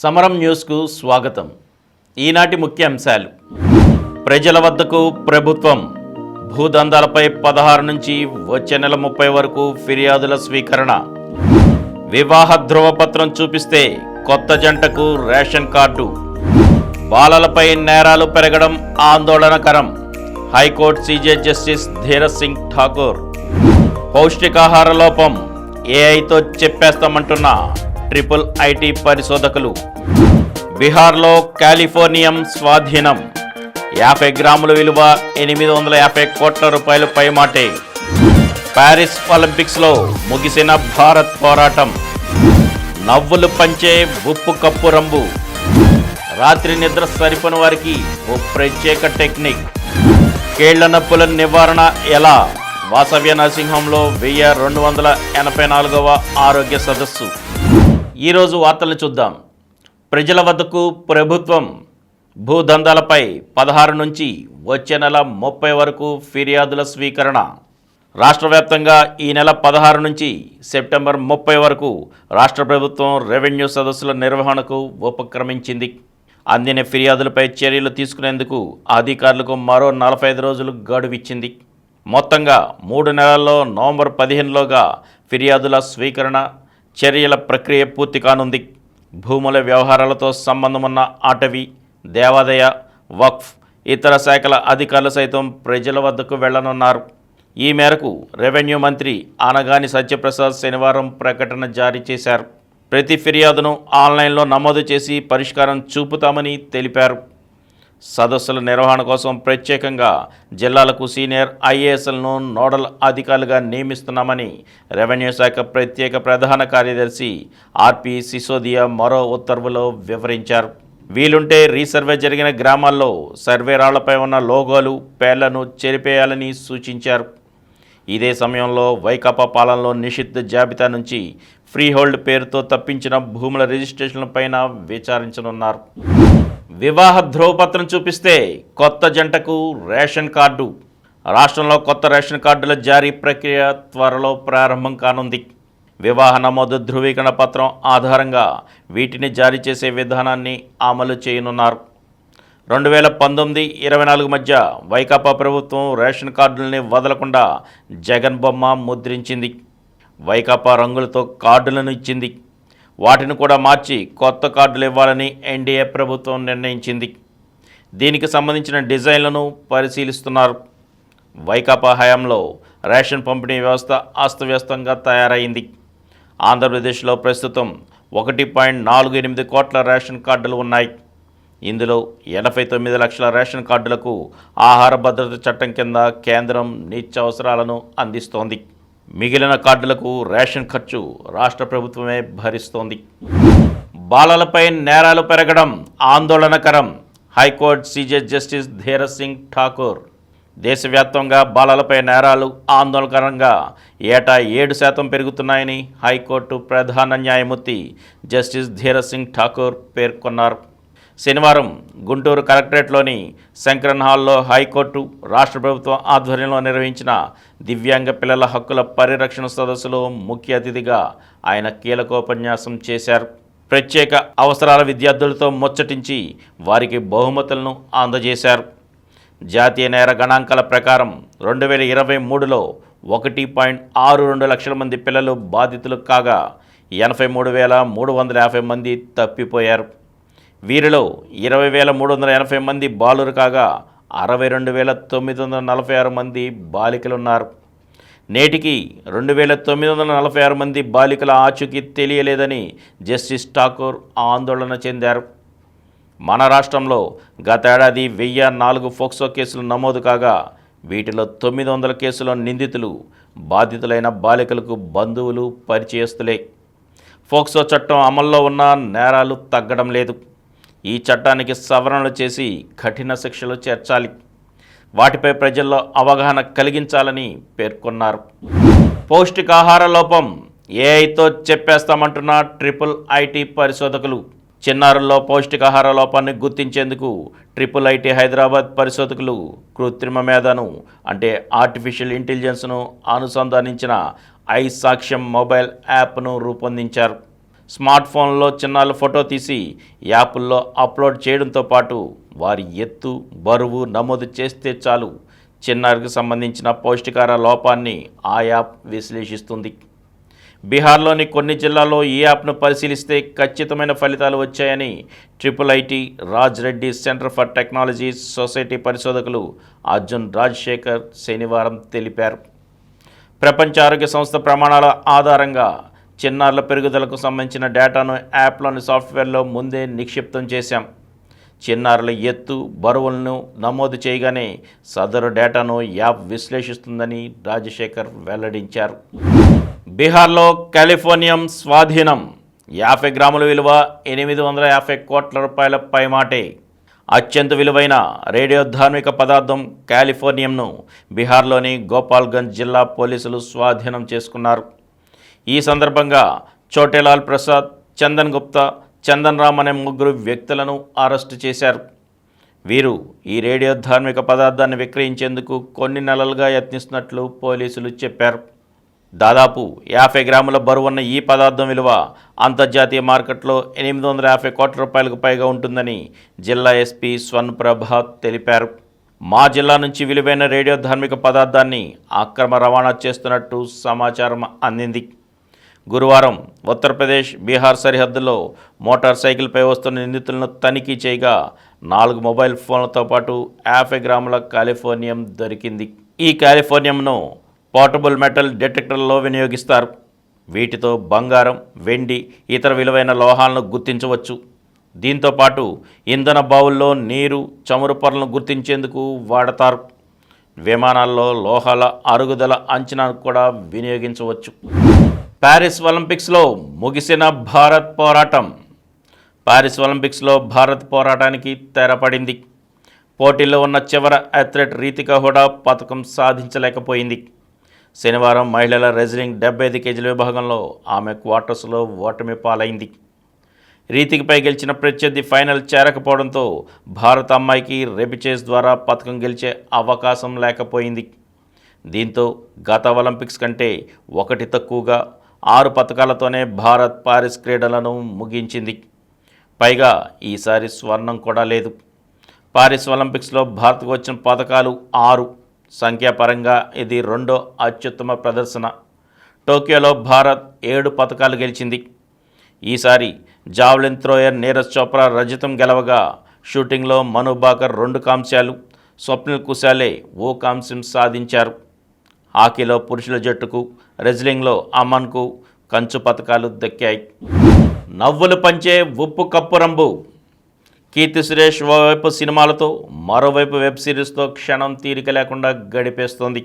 సమరం న్యూస్కు స్వాగతం. ఈనాటి ముఖ్య అంశాలు. ప్రజల వద్దకు ప్రభుత్వం భూదందాలపై 16 నుంచి వచ్చే నెల 30 వరకు ఫిర్యాదుల స్వీకరణ. వివాహ ధృవపత్రం చూపిస్తే కొత్త జంటకు రేషన్ కార్డు. బాలలపై నేరాలు పెరగడం ఆందోళనకరం. High court CJ justice Dheeraj Singh Thakur. పౌష్టికాహార లోపం ఏఐతో చెప్పేస్తామంటున్న ట్రిపుల్ ఐటీ పరిశోధకులు. బీహార్లో కాలిఫోర్నియం స్వాధీనం. 50 గ్రాముల విలువ 850 కోట్ల రూపాయలు పైమాటే. ప్యారిస్ ఒలింపిక్స్లో ముగిసిన భారత్ పోరాటం. నవ్వులు పంచే ఉప్పు కప్పు రంబు. రాత్రి నిద్ర సరిపోని వారికి ఓ ప్రత్యేక టెక్నిక్. కేళ్ల నొప్పుల నివారణ ఎలా? వాసవ్య నరసింహంలో 1284వ ఆరోగ్య సదస్సు. ఈరోజు వార్తలను చూద్దాం. ప్రజల వద్దకు ప్రభుత్వం భూదందాలపై 16 నుంచి వచ్చే నెల 30 వరకు ఫిర్యాదుల స్వీకరణ. రాష్ట్ర వ్యాప్తంగా ఈ నెల 16 నుంచి సెప్టెంబర్ 30 వరకు రాష్ట్ర ప్రభుత్వం రెవెన్యూ సదస్సుల నిర్వహణకు ఉపక్రమించింది. అందిన ఫిర్యాదులపై చర్యలు తీసుకునేందుకు అధికారులకు మరో 45 రోజులు గడువిచ్చింది. మొత్తంగా 3 నెలల్లో నవంబర్ 15లోగా ఫిర్యాదుల స్వీకరణ చర్యల ప్రక్రియ పూర్తి కానుంది. భూముల వ్యవహారాలతో సంబంధమున్న అటవీ, దేవాదాయ, వక్ఫ్, ఇతర శాఖల అధికారులు సైతం ప్రజల వద్దకు వెళ్లనున్నారు. ఈ మేరకు రెవెన్యూ మంత్రి అనగాని సత్యప్రసాద్ శనివారం ప్రకటన జారీ చేశారు. ప్రతి ఫిర్యాదును ఆన్లైన్లో నమోదు చేసి పరిష్కారం చూపుతామని తెలిపారు. సదస్సుల నిర్వహణ కోసం ప్రత్యేకంగా జిల్లాలకు సీనియర్ ఐఏఎస్లను నోడల్ అధికారులుగా నియమిస్తున్నామని రెవెన్యూ శాఖ ప్రత్యేక ప్రధాన కార్యదర్శి ఆర్పి సిసోదియా మరో ఉత్తర్వులో వివరించారు. వీలుంటే రీసర్వే జరిగిన గ్రామాల్లో సర్వే రాళ్లపై ఉన్న లోగోలు, పేర్లను చెరిపేయాలని సూచించారు. ఇదే సమయంలో వైకాపా పాలనలో నిషిద్ధ జాబితా నుంచి ఫ్రీహోల్డ్ పేరుతో తప్పించిన భూముల రిజిస్ట్రేషన్లపైన విచారించనున్నారు. వివాహ ధృవపత్రం చూపిస్తే కొత్త జంటకు రేషన్ కార్డు. రాష్ట్రంలో కొత్త రేషన్ కార్డుల జారీ ప్రక్రియ త్వరలో ప్రారంభం కానుంది. వివాహ నమోదు ధృవీకరణ పత్రం ఆధారంగా వీటిని జారీ చేసే విధానాన్ని అమలు చేయనున్నారు. 2019-24 మధ్య వైకాపా ప్రభుత్వం రేషన్ కార్డుల్ని వదలకుండా జగన్ బొమ్మ ముద్రించింది. వైకాపా రంగులతో కార్డులను ఇచ్చింది. వాటిని కూడా మార్చి కొత్త కార్డులు ఇవ్వాలని ఎన్డీఏ ప్రభుత్వం నిర్ణయించింది. దీనికి సంబంధించిన డిజైన్లను పరిశీలిస్తున్నారు. వైకాపా హయాంలో రేషన్ పంపిణీ వ్యవస్థ అస్తవ్యస్తంగా తయారైంది. ఆంధ్రప్రదేశ్లో ప్రస్తుతం 1.48 కోట్ల రేషన్ కార్డులు ఉన్నాయి. ఇందులో 89 లక్షల రేషన్ కార్డులకు ఆహార భద్రత చట్టం కింద కేంద్రం నిత్యావసరాలను అందిస్తోంది. మిగిలిన కార్డులకు రేషన్ ఖర్చు రాష్ట్ర ప్రభుత్వమే భరిస్తోంది. బాలలపై నేరాలు పెరగడం ఆందోళనకరం. High court CJ justice Dheeraj Singh Thakur. దేశవ్యాప్తంగా బాలలపై నేరాలు ఆందోళనకరంగా ఏటా 7% పెరుగుతున్నాయని హైకోర్టు ప్రధాన న్యాయమూర్తి జస్టిస్ ధీరజ్ సింగ్ ఠాకూర్ పేర్కొన్నారు. శనివారం గుంటూరు కలెక్టరేట్లోని శంకరన్ హాల్లో హైకోర్టు, రాష్ట్ర ప్రభుత్వం ఆధ్వర్యంలో నిర్వహించిన దివ్యాంగ పిల్లల హక్కుల పరిరక్షణ సదస్సులో ముఖ్య అతిథిగా ఆయన కీలకోపన్యాసం చేశారు. ప్రత్యేక అవసరాల విద్యార్థులతో ముచ్చటించి వారికి బహుమతులను అందజేశారు. జాతీయ నేర గణాంకాల ప్రకారం 2023లో 1.62 లక్షల మంది పిల్లలు బాధితులు కాగా 83,350 మంది తప్పిపోయారు. వీరిలో 20,380 మంది బాలురు కాగా 62,946 మంది బాలికలున్నారు. నేటికి 2,946 మంది బాలికల ఆచూకీ తెలియలేదని జస్టిస్ ఠాకూర్ ఆందోళన చెందారు. మన రాష్ట్రంలో గతేడాది 1004 ఫోక్సో కేసులు నమోదు కాగా వీటిలో 900 కేసుల నిందితులు బాధితులైన బాలికలకు బంధువులు, పరిచయస్తులే. ఫోక్సో చట్టం అమల్లో ఉన్న నేరాలు తగ్గడం లేదు. ఈ చట్టానికి సవరణలు చేసి కఠిన శిక్షలు చేర్చాలి. వాటిపై ప్రజల్లో అవగాహన కలిగించాలని పేర్కొన్నారు. పౌష్టికాహార లోపం ఏఐతో చెప్పేస్తామంటున్న ట్రిపుల్ ఐటీ పరిశోధకులు. చిన్నారుల్లో పౌష్టికాహార లోపాన్ని గుర్తించేందుకు ట్రిపుల్ ఐటీ హైదరాబాద్ పరిశోధకులు కృత్రిమ మేధను అంటే ఆర్టిఫిషియల్ ఇంటెలిజెన్స్ను అనుసంధానించిన ఐ సాక్ష్యం మొబైల్ యాప్ను రూపొందించారు. స్మార్ట్ ఫోన్లో చిన్నారుల ఫోటో తీసి యాప్ల్లో అప్లోడ్ చేయడంతో పాటు వారి ఎత్తు బరువు నమోదు చేస్తే చాలు చిన్నారికి సంబంధించిన పౌష్టికాహార లోపాన్ని ఆ యాప్ విశ్లేషిస్తుంది. బీహార్లోని కొన్ని జిల్లాల్లో ఈ యాప్ను పరిశీలిస్తే ఖచ్చితమైన ఫలితాలు వచ్చాయని IIIT Raj Reddy centre for technology society పరిశోధకులు అర్జున్ రాజశేఖర్ శనివారం తెలిపారు. ప్రపంచ ఆరోగ్య సంస్థ ప్రమాణాల ఆధారంగా చిన్నారుల పెరుగుదలకు సంబంధించిన డేటాను యాప్లోని సాఫ్ట్వేర్లో ముందే నిక్షిప్తం చేశాం. చిన్నారుల ఎత్తు బరువులను నమోదు చేయగానే సదరు డేటాను యాప్ విశ్లేషిస్తుందని రాజశేఖర్ వెల్లడించారు. బీహార్లో కాలిఫోర్నియం స్వాధీనం 50 గ్రాముల విలువ 850 కోట్ల రూపాయల పైమాటే. అత్యంత విలువైన రేడియోధార్మిక పదార్థం కాలిఫోర్నియంను బీహార్లోని గోపాల్గంజ్ జిల్లా పోలీసులు స్వాధీనం చేసుకున్నారు. ఈ సందర్భంగా చోటేలాల్ ప్రసాద్, చందన్ గుప్తా, చందన్ రామ్ అనే 3 వ్యక్తులను అరెస్టు చేశారు. వీరు ఈ రేడియోధార్మిక పదార్థాన్ని విక్రయించేందుకు కొన్ని నెలలుగా యత్నిస్తున్నట్లు పోలీసులు చెప్పారు. దాదాపు 50 గ్రాముల బరువున్న ఈ పదార్థం విలువ అంతర్జాతీయ మార్కెట్లో 850 కోట్ల రూపాయలకు పైగా ఉంటుందని జిల్లా ఎస్పీ స్వన్ ప్రభాత్ తెలిపారు. మా జిల్లా నుంచి విలువైన రేడియోధార్మిక పదార్థాన్ని అక్రమ రవాణా చేస్తున్నట్టు సమాచారం అందింది. గురువారం ఉత్తరప్రదేశ్ బీహార్ సరిహద్దులో మోటార్ సైకిల్పై వస్తున్న నిందితులను తనిఖీ చేయగా 4 మొబైల్ ఫోన్లతో పాటు 50 గ్రాముల కాలిఫోర్నియం దొరికింది. ఈ కాలిఫోర్నియంను పోర్టబుల్ మెటల్ డిటెక్టర్లలో వినియోగిస్తారు. వీటితో బంగారం, వెండి, ఇతర విలువైన లోహాలను గుర్తించవచ్చు. దీంతోపాటు ఇంధన బావుల్లో నీరు, చమురు పొరలను గుర్తించేందుకు వాడతారు. విమానాల్లో లోహాల అరుగుదల అంచనాను కూడా వినియోగించవచ్చు. ప్యారిస్ ఒలింపిక్స్లో ముగిసిన భారత్ పోరాటం. ప్యారిస్ ఒలింపిక్స్లో భారత్ పోరాటానికి తెరపడింది. పోటీల్లో ఉన్న చివరి అథ్లెట్ రీతికా హుడా పథకం సాధించలేకపోయింది. శనివారం మహిళల రెజ్లింగ్ 75 కేజీల విభాగంలో ఆమె క్వార్టర్స్లో ఓటమి పాలైంది. రీతికిపై గెలిచిన ప్రత్యర్థి ఫైనల్ చేరకపోవడంతో భారత అమ్మాయికి రెపిచేజ్ ద్వారా పథకం గెలిచే అవకాశం లేకపోయింది. దీంతో గత ఒలింపిక్స్ కంటే 1 తక్కువగా 6 పథకాలతోనే భారత్ పారిస్ క్రీడలను ముగించింది. పైగా ఈసారి స్వర్ణం కూడా లేదు. పారిస్ ఒలింపిక్స్లో భారత్కు వచ్చిన పథకాలు 6. సంఖ్యాపరంగా ఇది 2వ అత్యుత్తమ ప్రదర్శన. టోక్యోలో భారత్ 7 పథకాలు గెలిచింది. ఈసారి జావ్లిన్ థ్రోయర్ నీరజ్ చోప్రా రజతం గెలవగా, షూటింగ్లో మను బాకర్ 2 కాంస్యాలు, స్వప్నిల్ కుశాలే 1 కాంస్యం సాధించారు. హాకీలో పురుషుల జట్టుకు, రెజ్లింగ్లో అమన్కు కంచు పథకాలు దక్కాయి. నవ్వులు పంచే ఉప్పు కప్పు రంబు. కీర్తి సురేష్ ఓవైపు సినిమాలతో, మరోవైపు వెబ్ సిరీస్తో క్షణం తీరిక లేకుండా గడిపేస్తోంది.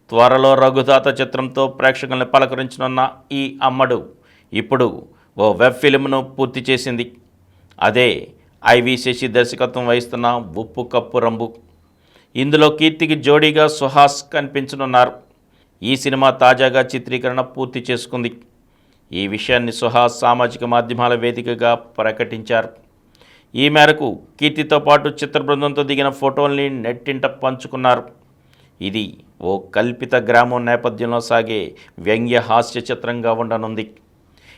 త్వరలో రఘుదాత చిత్రంతో ప్రేక్షకుల్ని పలకరించనున్న ఈ అమ్మడు ఇప్పుడు ఓ వెబ్ ఫిల్మ్ను పూర్తి చేసింది. అదే ఐవి శశి దర్శకత్వం వహిస్తున్న ఉప్పు కప్పు రంబు. ఇందులో కీర్తికి జోడీగా సుహాస్ కనిపించనున్నారు. ఈ సినిమా తాజాగా చిత్రీకరణ పూర్తి చేసుకుంది. ఈ విషయాన్ని సుహాస్ సామాజిక మాధ్యమాల వేదికగా ప్రకటించారు. ఈ మేరకు కీర్తితో పాటు చిత్ర బృందంతో దిగిన ఫోటోల్ని నెట్టింట పంచుకున్నారు. ఇది ఓ కల్పిత గ్రామం నేపథ్యంలో సాగే వ్యంగ్య హాస్య చిత్రంగా ఉండనుంది.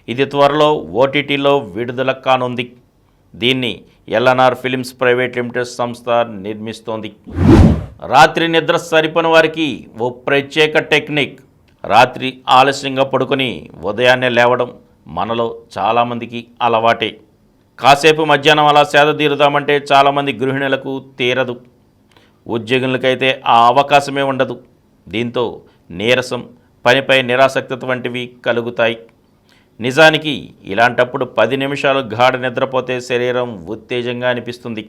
ఇది త్వరలో ఓటీటీలో విడుదల కానుంది. దీన్ని ఎల్ఎన్ఆర్ ఫిలిమ్స్ ప్రైవేట్ లిమిటెడ్ సంస్థ నిర్మిస్తోంది. రాత్రి నిద్ర సరిపోని వారికి ఓ ప్రత్యేక టెక్నిక్. రాత్రి ఆలస్యంగా పడుకొని ఉదయాన్నే లేవడం మనలో చాలామందికి అలవాటే. కాసేపు మధ్యాహ్నం అలా సేద తీరుదామంటే చాలామంది గృహిణులకు తీరదు. ఉద్యోగులకైతే ఆ అవకాశమే ఉండదు. దీంతో నీరసం, పనిపై నిరాసక్తత వంటివి కలుగుతాయి. నిజానికి ఇలాంటప్పుడు 10 నిమిషాలు గాఢ నిద్రపోతే శరీరం ఉత్తేజంగా అనిపిస్తుంది.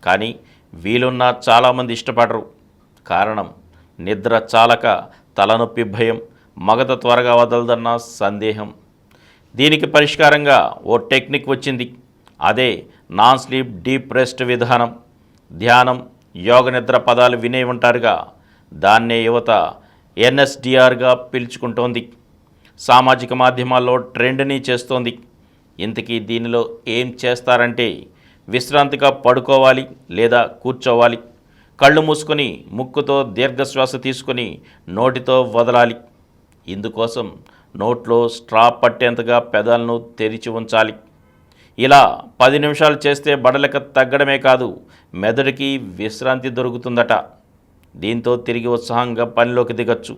కానీ వీలున్న చాలామంది ఇష్టపడరు. కారణం నిద్ర చాలక తలనొప్పి, భయం, మగత త్వరగా వదలదన్న సందేహం. దీనికి పరిష్కారంగా ఓ టెక్నిక్ వచ్చింది. అదే నాన్ స్లీప్ డీప్ రెస్ట్ విధానం. ధ్యానం, యోగ నిద్ర పదాలు వినే ఉంటారుగా, దాన్నే యువత ఎన్ఎస్డిఆర్గా పిలుచుకుంటోంది. సామాజిక మాధ్యమాల్లో ట్రెండ్ని చేస్తోంది. ఇంతకీ దీనిలో ఏం చేస్తారంటే, విశ్రాంతిగా పడుకోవాలి లేదా కూర్చోవాలి. కళ్ళు మూసుకొని ముక్కుతో దీర్ఘశ్వాస తీసుకొని నోటితో వదలాలి. ఇందుకోసం నోట్లో స్ట్రా పట్టేంతగా పెదాలను తెరిచి ఉంచాలి. ఇలా 10 నిమిషాలు చేస్తే బడలిక తగ్గడమే కాదు, మెదడుకి విశ్రాంతి దొరుకుతుందట. దీంతో తిరిగి ఉత్సాహంగా పనిలోకి దిగచ్చు.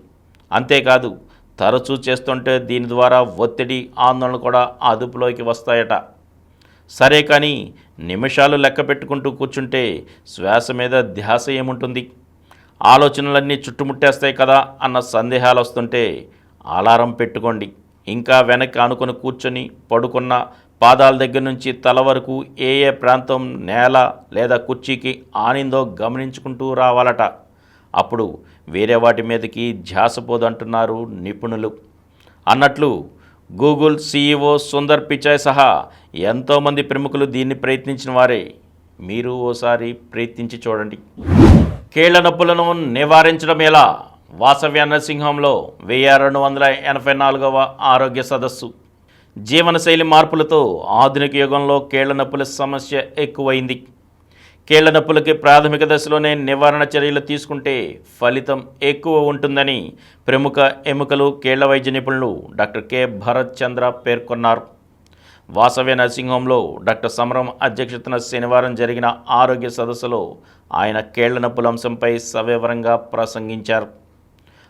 అంతేకాదు, తరచూ చేస్తుంటే దీని ద్వారా ఒత్తిడి, ఆందోళన కూడా అదుపులోకి వస్తాయట. సరే కానీ నిమిషాలు లెక్క పెట్టుకుంటూ కూర్చుంటే శ్వాస మీద ధ్యాస ఏముంటుంది? ఆలోచనలన్నీ చుట్టుముట్టేస్తాయి కదా అన్న సందేహాలు వస్తుంటే అలారం పెట్టుకోండి. ఇంకా వెనక్కి ఆనుకొని కూర్చొని పడుకున్న పాదాల దగ్గర నుంచి తల వరకు ఏ ప్రాంతం నేల లేదా కుర్చీకి ఆనిందో గమనించుకుంటూ రావాలట. అప్పుడు వేరే వాటి మీదకి ధ్యాస పోదంటున్నారు నిపుణులు. అన్నట్లు గూగుల్ CEO సుందర్ పిచాయ్ సహా ఎంతోమంది ప్రముఖులు దీన్ని ప్రయత్నించిన వారే. మీరు ఓసారి ప్రయత్నించి చూడండి. కీళ్ల నొప్పులను నివారించడం ఎలా? వాసవ్య నరసింహంలో 1284వ ఆరోగ్య సదస్సు. జీవనశైలి మార్పులతో ఆధునిక యుగంలో కీళ్ల నొప్పుల సమస్య ఎక్కువైంది. కీళ్ల నొప్పులకి ప్రాథమిక దశలోనే నివారణ చర్యలు తీసుకుంటే ఫలితం ఎక్కువ ఉంటుందని ప్రముఖ ఎముకలు కీళ్ల వైద్య నిపుణులు డాక్టర్ కె భరత్ చంద్ర పేర్కొన్నారు. వాసవ్య నరసింహంలో డాక్టర్ సమరం అధ్యక్షతన శనివారం జరిగిన ఆరోగ్య సదస్సులో ఆయన కీళ్ల నొప్పుల అంశంపై సవివరంగా ప్రసంగించారు.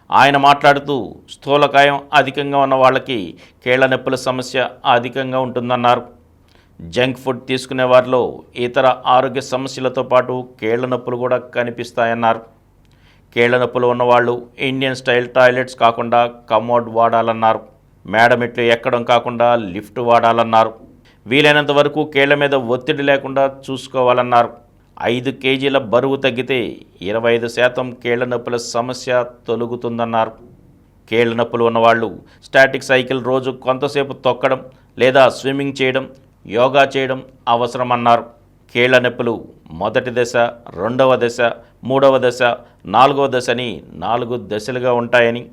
ఆయన మాట్లాడుతూ స్థూలకాయం అధికంగా ఉన్న వాళ్ళకి కీళ్ల నొప్పుల సమస్య అధికంగా ఉంటుందన్నారు. జంక్ ఫుడ్ తీసుకునే వారిలో ఇతర ఆరోగ్య సమస్యలతో పాటు కీళ్ల నొప్పులు కూడా కనిపిస్తాయన్నారు. కీళ్ల నొప్పులు ఉన్నవాళ్ళు ఇండియన్ స్టైల్ టాయిలెట్స్ కాకుండా కమోడ్ వాడాలన్నారు. మేడమెట్లు ఎక్కడం కాకుండా లిఫ్ట్ వాడాలన్నారు. వీలైనంత వరకు కీళ్ల మీద ఒత్తిడి లేకుండా చూసుకోవాలన్నారు. 5 కేజీల బరువు తగ్గితే 25% కీళ్ల నొప్పుల సమస్య తొలగుతుందన్నారు. కీళ్ల నొప్పులు ఉన్నవాళ్ళు స్టాటిక్ సైకిల్ రోజు కొంతసేపు తొక్కడం లేదా స్విమ్మింగ్ చేయడం, యోగా చేయడం అవసరమన్నారు. కీళ్ల నొప్పులు మొదటి దశ, 2వ దశ, 3వ దశ, 4వ దశ అని 4 దశలుగా ఉంటాయని,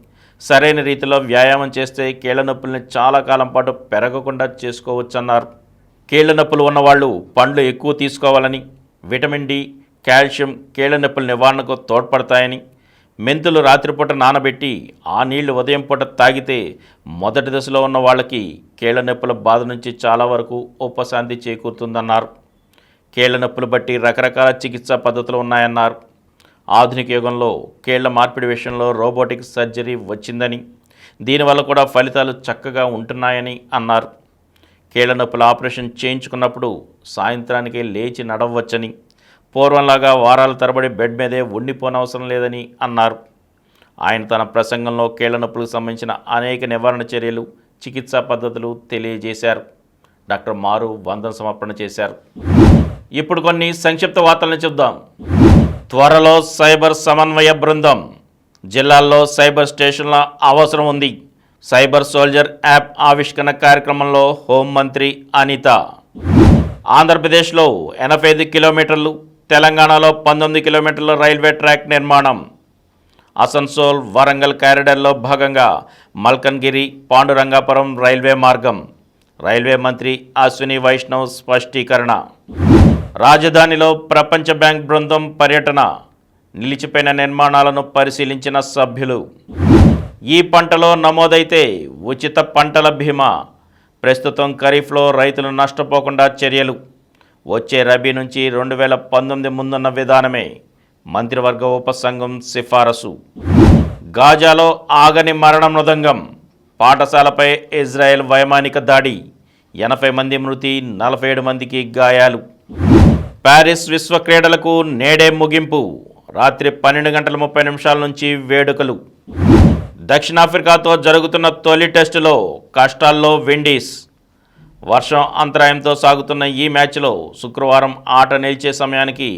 సరైన రీతిలో వ్యాయామం చేస్తే కీళ్ల నొప్పుల్ని చాలా కాలం పాటు పెరగకుండా చేసుకోవచ్చన్నారు. కీళ్ల నొప్పులు ఉన్నవాళ్ళు పండ్లు ఎక్కువ తీసుకోవాలని, విటమిన్ డి, కాల్షియం కీళ్ల నొప్పుల నివారణకు తోడ్పడతాయని, మెంతులు రాత్రిపూట నానబెట్టి ఆ నీళ్లు ఉదయం పూట తాగితే మొదటి దశలో ఉన్న వాళ్ళకి కీళ్ల నొప్పుల బాధ నుంచి చాలా వరకు ఉపశాంతి చేకూరుతుందన్నారు. కీళ్ల నొప్పులు బట్టి రకరకాల చికిత్సా పద్ధతులు ఉన్నాయన్నారు. ఆధునిక యుగంలో కీళ్ల మార్పిడి విషయంలో రోబోటిక్ సర్జరీ వచ్చిందని, దీనివల్ల కూడా ఫలితాలు చక్కగా ఉంటున్నాయని అన్నారు. కీళ్ల నొప్పుల ఆపరేషన్ చేయించుకున్నప్పుడు సాయంత్రానికే లేచి నడవచ్చని, పూర్వంలాగా వారాల తరబడి బెడ్ మీదే ఉండిపోనవసరం లేదని అన్నారు. ఆయన తన ప్రసంగంలో కీళ్ల నొప్పులకు సంబంధించిన అనేక నివారణ చర్యలు, చికిత్సా పద్ధతులు తెలియజేశారు. డాక్టర్ మారు వందన సమర్పణ చేశారు. ఇప్పుడు కొన్ని సంక్షిప్త వార్తలను చూద్దాం. త్వరలో సైబర్ సమన్వయ బృందం. జిల్లాల్లో సైబర్ స్టేషన్ల అవసరం ఉంది. సైబర్ సోల్జర్ యాప్ ఆవిష్కరణ కార్యక్రమంలో హోంమంత్రి అనిత. ఆంధ్రప్రదేశ్లో 85 కిలోమీటర్లు, తెలంగాణలో 19 కిలోమీటర్ల రైల్వే ట్రాక్ నిర్మాణం. అసన్సోల్ వరంగల్ కారిడార్లో భాగంగా మల్కన్గిరి పాండురంగాపురం రైల్వే మార్గం. రైల్వే మంత్రి అశ్విని వైష్ణవ్ స్పష్టీకరణ. రాజధానిలో ప్రపంచ బ్యాంక్ బృందం పర్యటన. నిలిచిపోయిన నిర్మాణాలను పరిశీలించిన సభ్యులు. ఈ పంటలో నమోదైతే ఉచిత పంటల బీమా. ప్రస్తుతం ఖరీఫ్లో రైతులు నష్టపోకుండా చర్యలు. వచ్చే రబీ నుంచి 2019 ముందున్న విధానమే. మంత్రివర్గ ఉపసంఘం సిఫారసు. గాజాలో ఆగని మరణ మృదంగం. పాఠశాలపై ఇజ్రాయెల్ వైమానిక దాడి. 80 మంది మృతి, 47 మందికి గాయాలు. ప్యారిస్ విశ్వ క్రీడలకు నేడే ముగింపు. రాత్రి 12:30 నుంచి వేడుకలు. దక్షిణాఫ్రికాతో జరుగుతున్న తొలి టెస్టులో కష్టాల్లో విండీస్. వర్షం అంతరాయంతో సాగుతున్న ఈ మ్యాచ్లో శుక్రవారం ఆట నిలిచే సమయానికి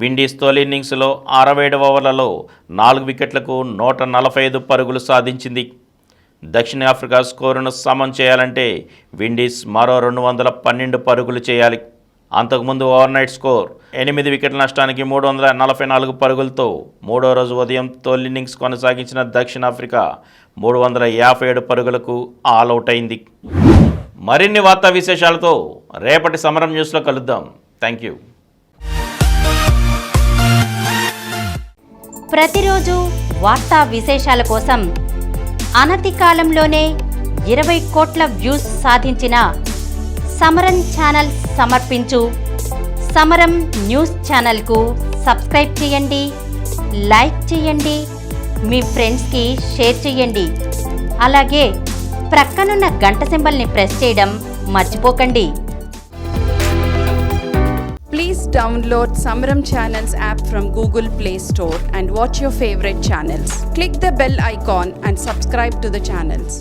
విండీస్ తొలి ఇన్నింగ్స్లో 67 ఓవర్లలో 4 వికెట్లకు 145 పరుగులు సాధించింది. దక్షిణాఫ్రికా స్కోరును సమం చేయాలంటే విండీస్ మరో 212 పరుగులు చేయాలి. అంతకుముందు ఓవర్నైట్ స్కోర్ 8 వికెట్ల నష్టానికి 344 పరుగులతో మూడో రోజు ఉదయం తొలి ఇన్నింగ్స్ కొనసాగించిన దక్షిణాఫ్రికా 357 పరుగులకు ఆల్అవుట్ అయింది. మరిన్ని వార్తా విశేషాలతో రేపటి సమరం న్యూస్లో కలుద్దాం. Thank you. ప్రతిరోజు వార్తా విశేషాల కోసం అనతి కాలంలోనే 20 కోట్ల వ్యూస్ సాధించిన సమరం ఛానల్ సమర్పించు సమరం న్యూస్ ఛానల్కు సబ్స్క్రైబ్ చేయండి, లైక్ చేయండి, మీ ఫ్రెండ్స్కి షేర్ చేయండి. అలాగే ప్రక్కనున్న గంట సింబల్ని ప్రెస్ చేయడం మర్చిపోకండి. Please download Samaram Channels app from Google Play Store and watch your favorite channels. Click the bell icon and subscribe to the channels.